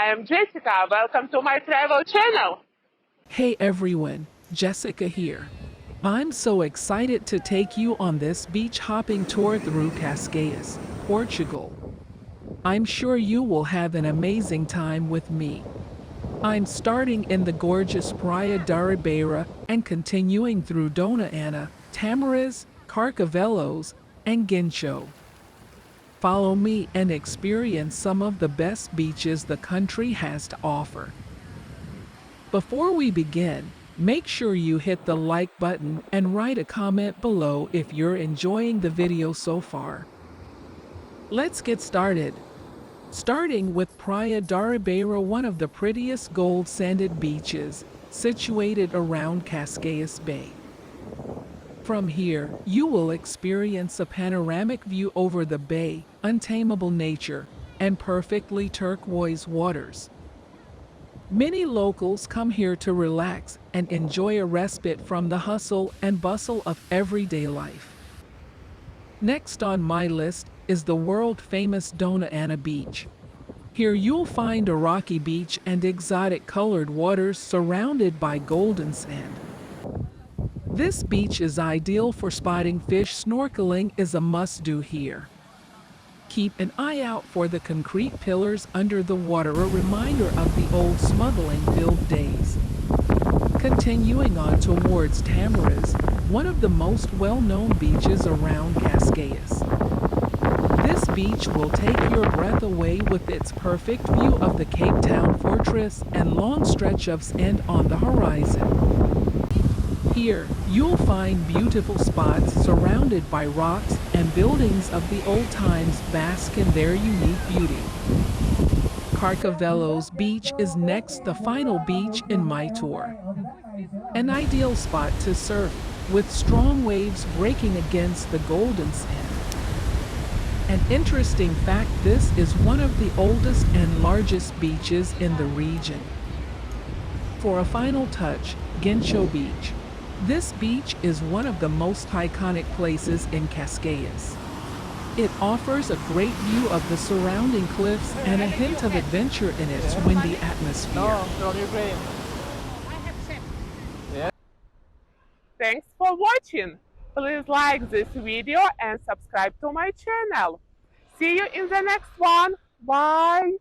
I am Jessica. Welcome to my travel channel. Hey everyone, Jessica here. I'm so excited to take you on this beach hopping tour through Cascais, Portugal. I'm sure you will have an amazing time with me. I'm starting in the gorgeous Praia da Ribeira and continuing through Dona Ana, Tamaris, Carcavelos, and Guincho. Follow me and experience some of the best beaches the country has to offer. Before we begin, make sure you hit the like button and write a comment below if you're enjoying the video so far. Let's get started. Starting with Praia da Ribeira, one of the prettiest gold-sanded beaches, situated around Cascais Bay. From here, you will experience a panoramic view over the bay, untamable nature, and perfectly turquoise waters. Many locals come here to relax and enjoy a respite from the hustle and bustle of everyday life. Next on my list is the world-famous Dona Ana Beach. Here you'll find a rocky beach and exotic colored waters surrounded by golden sand. This beach is ideal for spotting fish. Snorkeling is a must-do here. Keep an eye out for the concrete pillars under the water, a reminder of the old smuggling-filled days. Continuing on towards Tamaris, one of the most well-known beaches around Cascais. This beach will take your breath away with its perfect view of the Cape Town fortress and long stretch of sand on the horizon. Here, you'll find beautiful spots surrounded by rocks and buildings of the old times. Bask in their unique beauty. Carcavelos Beach is next, the final beach in my tour. An ideal spot to surf, with strong waves breaking against the golden sand. An interesting fact: this is one of the oldest and largest beaches in the region. For a final touch, Guincho Beach. This beach is one of the most iconic places in Cascais. It offers a great view of the surrounding cliffs and a hint of adventure in its windy atmosphere. Thanks for watching. Please like this video and subscribe to my channel. See you in the next one. Bye.